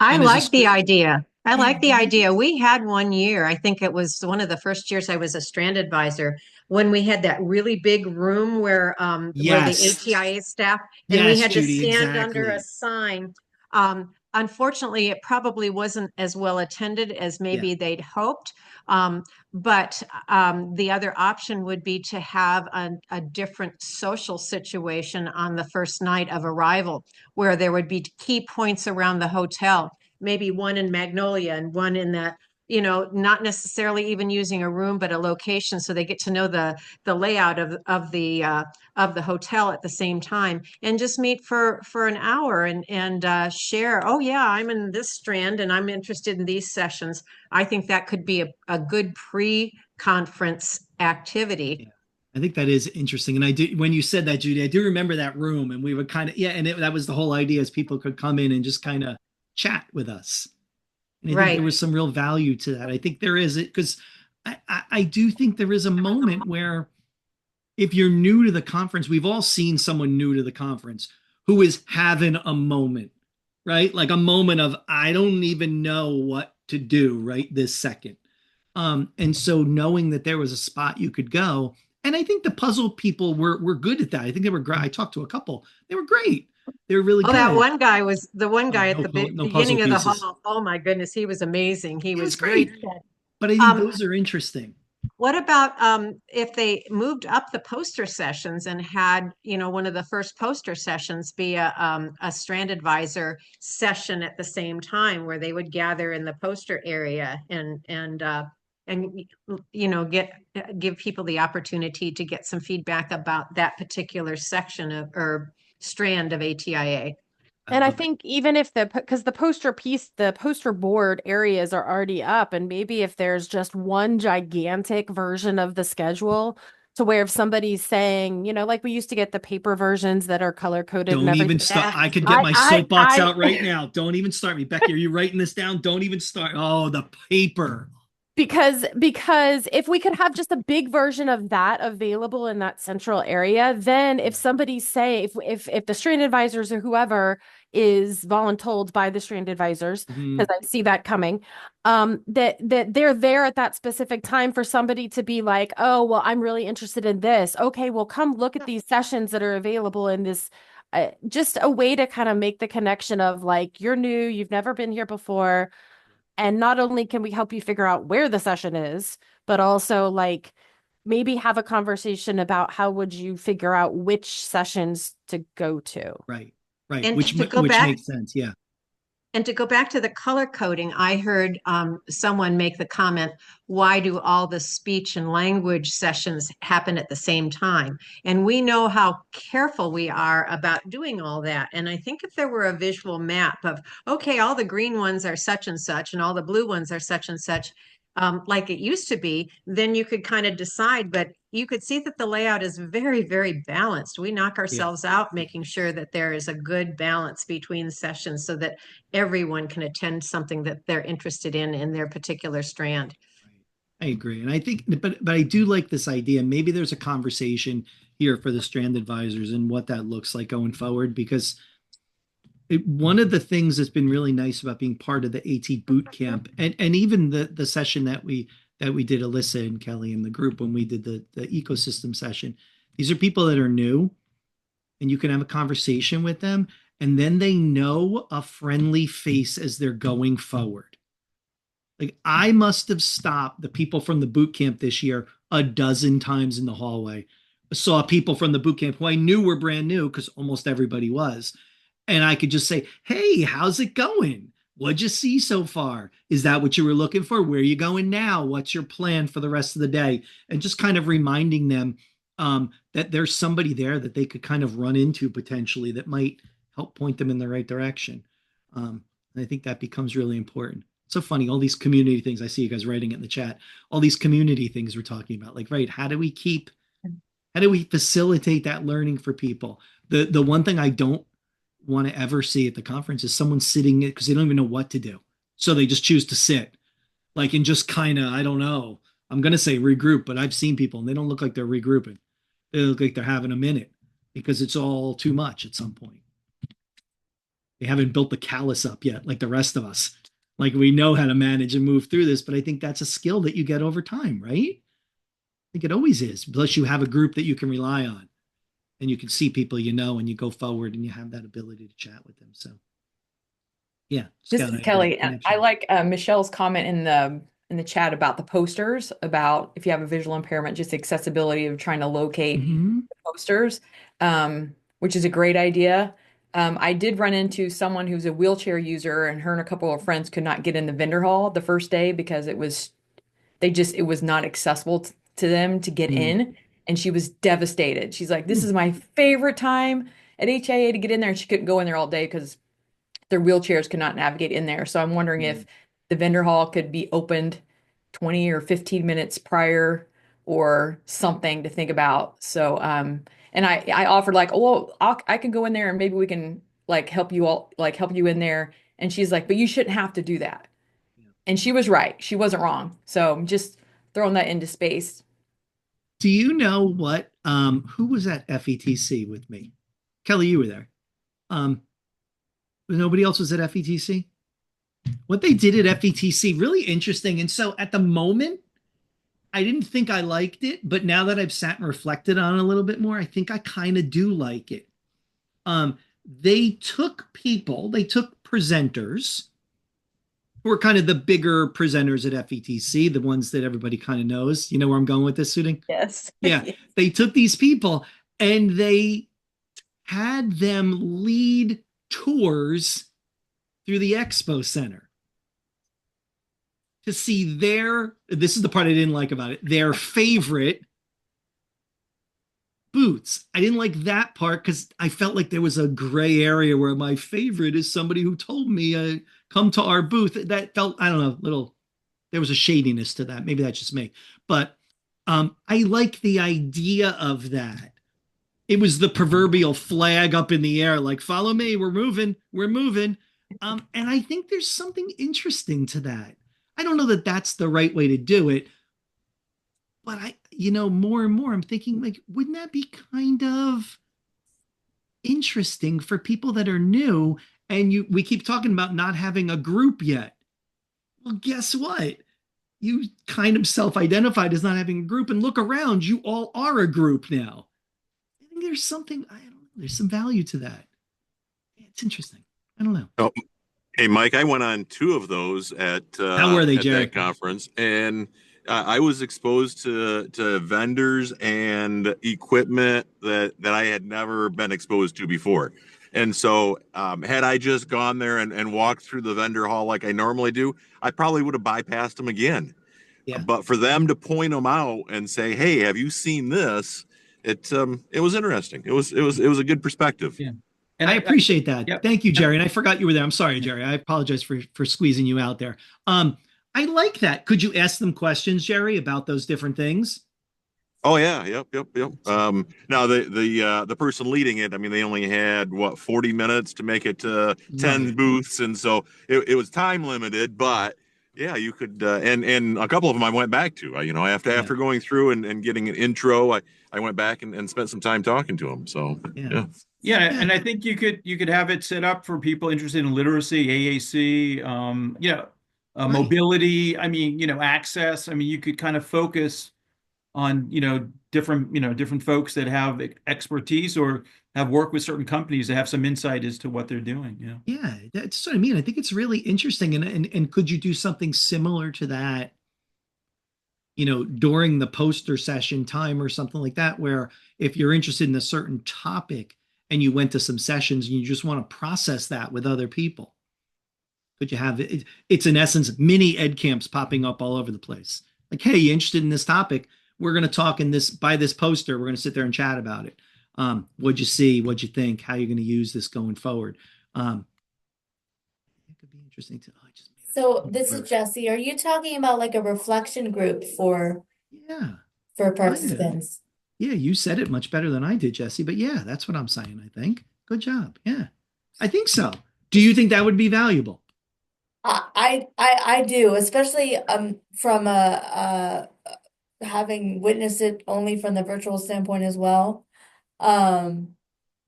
I And like the strand, idea. I like the idea. We had one year, I think it was one of the first years I was a strand advisor, when we had that really big room where the yes, ATIA staff, and we yes, had to Judy, stand under a exactly. sign. Unfortunately, it probably wasn't as well attended as Yeah. maybe they'd hoped. But the other option would be to have a different social situation on the first night of arrival, where there would be key points around the hotel, maybe one in Magnolia and one in that, not necessarily even using a room, but a location, so they get to know the layout of the hotel at the same time, and just meet for an hour and share. Oh yeah, I'm in this strand and I'm interested in these sessions. I think that could be a good pre-conference activity. Yeah. I think that is interesting. And I do, when you said that, Judy, I do remember that room, and we would kind of, yeah. And that was the whole idea, is people could come in and just kind of chat with us. And I think there Right. was some real value to that. I think there is, because I do think there is a moment where, if you're new to the conference, we've all seen someone new to the conference who is having a moment, right? Like a moment of, I don't even know what to do right this second. And so knowing that there was a spot you could go, and I think the puzzle people were good at that. I think they were great. I talked to a couple. They were great. They were really Oh, that good. one guy was the one guy at the No puzzle beginning of the pieces. hall. Oh my goodness, he was amazing. He It was was very great. good. But I think those are interesting. What about if they moved up the poster sessions and had, one of the first poster sessions be a strand advisor session at the same time, where they would gather in the poster area and give people the opportunity to get some feedback about that particular section of or strand of ATIA. And I think even if because the poster board areas are already up, and maybe if there's just one gigantic version of the schedule, to where if somebody's saying, like we used to get the paper versions that are color coded and Don't even everything. start. I could get my soapbox out right now. Don't even start me. Becky, are you writing this down? Don't even start. Oh, the paper. Because if we could have just a big version of that available in that central area, then if somebody's say if the strand advisors or whoever is voluntold by the strand advisors, because I see that coming, that they're there at that specific time for somebody to be like, oh, well, I'm really interested in this. Okay, well, come look at these sessions that are available in this. Just a way to kind of make the connection of like, you're new, you've never been here before. And not only can we help you figure out where the session is, but also like maybe have a conversation about how would you figure out which sessions to go to. Right. Right. And Which to go which back, makes sense. Yeah. And to go back to the color coding, I heard someone make the comment, why do all the speech and language sessions happen at the same time? And we know how careful we are about doing all that. And I think if there were a visual map of, okay, all the green ones are such and such, and all the blue ones are such and such, like it used to be, then you could kind of decide, but you could see that the layout is very, very balanced. We knock ourselves out making sure that there is a good balance between sessions so that everyone can attend something that they're interested in their particular strand. I agree. And I think, but I do like this idea. Maybe there's a conversation here for the strand advisors and what that looks like going forward, because one of the things that's been really nice about being part of the AT boot camp, and even the session that we did, Alyssa and Kelly in the group, when we did the ecosystem session, these are people that are new, and you can have a conversation with them, and then they know a friendly face as they're going forward. Like I must have stopped the people from the boot camp this year a dozen times in the hallway. Saw people from the boot camp who I knew were brand new because almost everybody was. And I could just say, "Hey, how's it going? What'd you see so far? Is that what you were looking for? Where are you going now? What's your plan for the rest of the day?" And just kind of reminding them that there's somebody there that they could kind of run into potentially that might help point them in the right direction. And I think that becomes really important. So funny, all these community things. I see you guys writing it in the chat. All these community things we're talking about. Like, right, how do we facilitate that learning for people? The one thing I don't want to ever see at the conference is someone sitting because they don't even know what to do. So they just choose to sit, like, and just kind of, I don't know. I'm going to say regroup, but I've seen people and they don't look like they're regrouping. They look like they're having a minute because it's all too much at some point. They haven't built the callus up yet, like the rest of us. Like we know how to manage and move through this, but I think that's a skill that you get over time, right? I think it always is. Plus, you have a group that you can rely on, and you can see people you know, and you go forward, and you have that ability to chat with them. So, yeah, This is Kelly, and I like Michelle's comment in the chat about the posters, about if you have a visual impairment, just accessibility of trying to locate the posters, which is a great idea. I did run into someone who's a wheelchair user, and her and a couple of friends could not get in the vendor hall the first day because it was not accessible to them to get in, and she was devastated. She's like, "This is my favorite time at HIA to get in there," and she couldn't go in there all day because their wheelchairs could not navigate in there. So I'm wondering if the vendor hall could be opened 20 or 15 minutes prior or something to think about. So, and I offered like, "Oh, well, I can go in there and maybe we can like help you in there." And she's like, "But you shouldn't have to do that." And she was right. She wasn't wrong. So I'm just throwing that into space. Do you know what? Who was at FETC with me? Kelly, you were there. Nobody else was at FETC. What they did at FETC, really interesting. And so at the moment, I didn't think I liked it, but now that I've sat and reflected on it a little bit more, I think I kind of do like it. They took presenters who are kind of the bigger presenters at FETC, the ones that everybody kind of knows. You know where I'm going with this, Suding? Yes. Yeah. They took these people and they had them lead tours through the expo center to see this is the part I didn't like about it, their favorite boots. I didn't like that part because I felt like there was a gray area where my favorite is somebody who told me, come to our booth. That felt, I don't know, there was a shadiness to that. Maybe that's just me. But I like the idea of that. It was the proverbial flag up in the air, like, follow me, we're moving. And I think there's something interesting to that. I don't know that that's the right way to do it, but more and more I'm thinking, like, wouldn't that be kind of interesting for people that are new? And we keep talking about not having a group yet. Well, guess what? You kind of self-identified as not having a group, and look around, you all are a group now. I think there's something, I don't know, there's some value to that. It's interesting. I don't know. Oh, hey, Mike, I went on 2 of those at How were they, at Jerry? that conference, and I was exposed to vendors and equipment that I had never been exposed to before. And so had I just gone there and walked through the vendor hall like I normally do, I probably would have bypassed them again. Yeah. But for them to point them out and say, "Hey, have you seen this?" It was interesting. It was a good perspective. Yeah. And I appreciate that. Yep. Thank you, Jerry. And I forgot you were there. I'm sorry, Jerry. I apologize for squeezing you out there. I like that. Could you ask them questions, Jerry, about those different things? Oh yeah, yep. Now the person leading it, I mean, they only had 40 minutes to make it to 10 Right. booths, and so it was time limited. But yeah, you could, and a couple of them I went back to. After going through and getting an intro, I went back and spent some time talking to them. So yeah. Yeah, and I think you could have it set up for people interested in literacy, AAC, Right. mobility. I mean, access. I mean, you could kind of focus on, different folks that have expertise or have worked with certain companies that have some insight as to what they're doing. Yeah, that's what I mean. I think it's really interesting. And could you do something similar to that, during the poster session time or something like that, where if you're interested in a certain topic and you went to some sessions and you just want to process that with other people, could you have it? It's in essence mini ed camps popping up all over the place. Like, hey, you interested in this topic? We're going to talk in this by this poster. We're going to sit there and chat about it. What'd you see? What'd you think? How are you going to use this going forward? It could be interesting to. Oh, I just made So this is Jesse. Are you talking about like a reflection group yeah, for kind of. participants? Yeah, you said it much better than I did, Jesse. But yeah, that's what I'm saying. I think. Good job. Yeah, I think so. Do you think that would be valuable? I do, especially from having witnessed it only from the virtual standpoint as well. Um,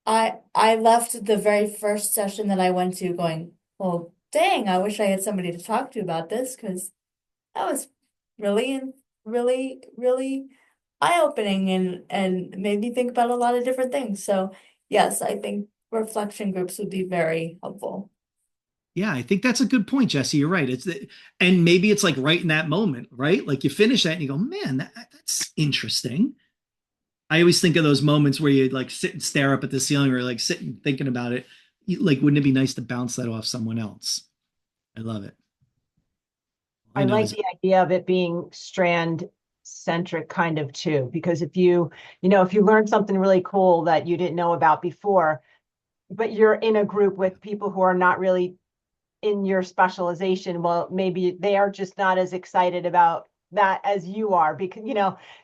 I left the very first session that I went to going, well, dang, I wish I had somebody to talk to about this because that was really eye-opening and made me think about a lot of different things. So yes, I think reflection groups would be very helpful. Yeah, I think that's a good point, Jesse. You're right. And maybe it's like right in that moment, right? Like you finish that and you go, man, that's interesting. I always think of those moments where you like sit and stare up at the ceiling or like sitting thinking about it. Like, wouldn't it be nice to bounce that off someone else? I love it. I like the idea of it being strand centric kind of too, because if you learn something really cool that you didn't know about before, but you're in a group with people who are not really in your specialization, well, maybe they are just not as excited about that as you are, because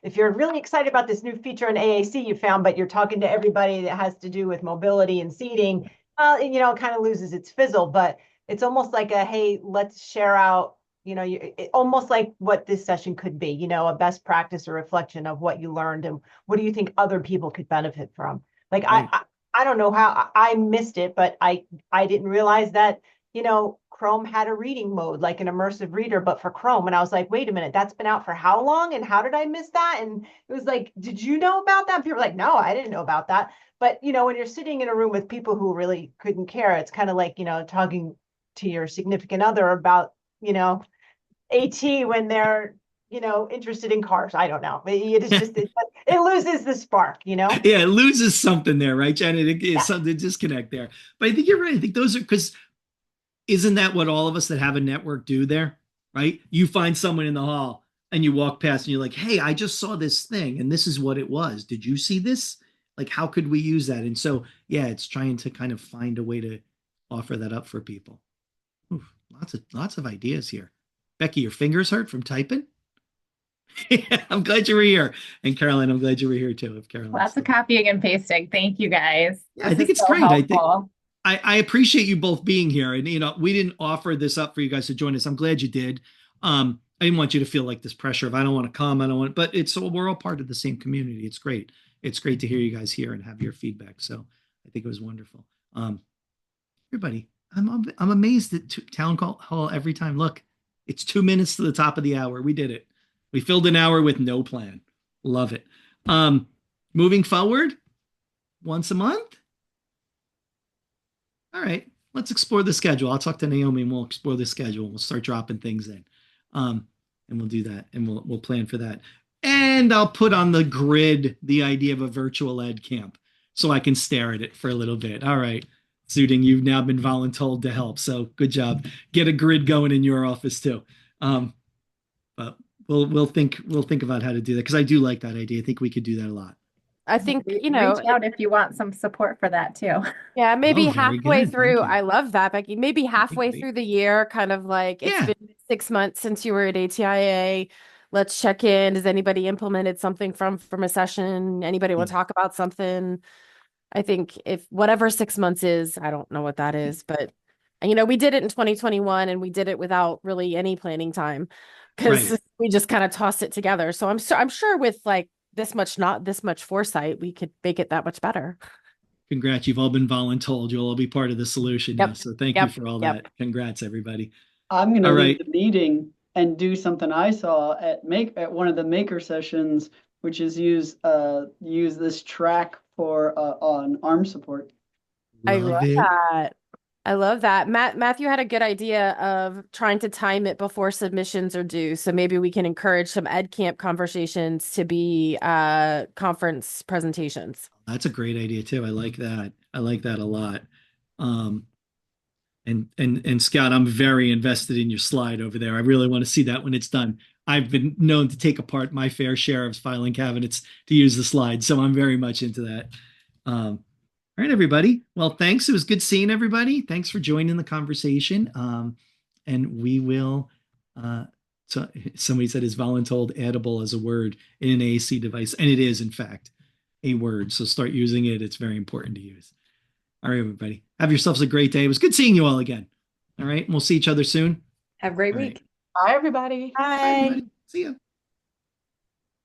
if you're really excited about this new feature in AAC you found, but you're talking to everybody that has to do with mobility and seating, it kind of loses its fizzle. But it's almost like hey, let's share out, almost like what this session could be, a best practice or reflection of what you learned and what do you think other people could benefit from. Like right. I don't know how I missed it, but I didn't realize that Chrome had a reading mode, like an immersive reader, but for Chrome. And I was like, wait a minute, that's been out for how long? And how did I miss that? And it was like, did you know about that? And people were like, no, I didn't know about that. But, when you're sitting in a room with people who really couldn't care, it's kind of like, talking to your significant other about, AT when they're, interested in cars. I don't know. It's just, it loses the spark, Yeah, it loses something there, right, Janet? It's something disconnect there. But I think you're right. I think those are because isn't that what all of us that have a network do there, right? You find someone in the hall and you walk past and you're like, hey, I just saw this thing and this is what it was. Did you see this? Like, how could we use that? And so, yeah, it's trying to kind of find a way to offer that up for people. Oof, lots of ideas here. Becky, your fingers hurt from typing? Yeah, I'm glad you were here. And Caroline, I'm glad you were here too. If Caroline, lots of copying and pasting. Thank you guys. Yeah, I think it's so great. Helpful. I appreciate you both being here. And, we didn't offer this up for you guys to join us. I'm glad you did. I didn't want you to feel like this pressure of, I don't want to come. I don't want, but we're all part of the same community. It's great. It's great to hear you guys here and have your feedback. So I think it was wonderful. Everybody, I'm amazed at town hall every time. Look, it's 2 minutes to the top of the hour. We did it. We filled an hour with no plan. Love it. Moving forward, once a month. All right, let's explore the schedule. I'll talk to Naomi and we'll explore the schedule. We'll start dropping things in. And we'll do that and we'll plan for that. And I'll put on the grid the idea of a virtual ed camp so I can stare at it for a little bit. All right, Suiting, you've now been voluntold to help. So good job. Get a grid going in your office too. But we'll think about how to do that because I do like that idea. I think we could do that a lot. I think, reach out if you want some support for that too. Yeah, maybe halfway good. through. I love that, Becky. Maybe halfway through the year, kind of like it's been 6 months since you were at ATIA. Let's check in. Has anybody implemented something from a session? Anybody want to talk about something? I think if whatever 6 months is, I don't know what that is, but we did it in 2021 and we did it without really any planning time because we just kind of tossed it together. So I'm sure with like not this much foresight, we could make it that much better. Congrats. You've all been voluntold. You'll all be part of the solution. Yep. Now. So thank you for all that. Congrats, everybody. I'm going to leave the meeting and do something I saw at one of the maker sessions which is use this track for on arm support. I Love love it. that. I love that. Matthew had a good idea of trying to time it before submissions are due. So maybe we can encourage some ed camp conversations to be conference presentations. That's a great idea too. I like that. I like that a lot. Um, and Scott, I'm very invested in your slide over there. I really want to see that when it's done. I've been known to take apart my fair share of filing cabinets to use the slide, so I'm very much into that. All right, everybody. Well, thanks. It was good seeing everybody. Thanks for joining the conversation. And we will. So somebody said is voluntold edible as a word in an AAC device, and it is in fact a word. So start using it. It's very important to use. All right, everybody. Have yourselves a great day. It was good seeing you all again. All right. And we'll see each other soon. Have a great All right. week. Bye, everybody. Bye. Bye, everybody. See you.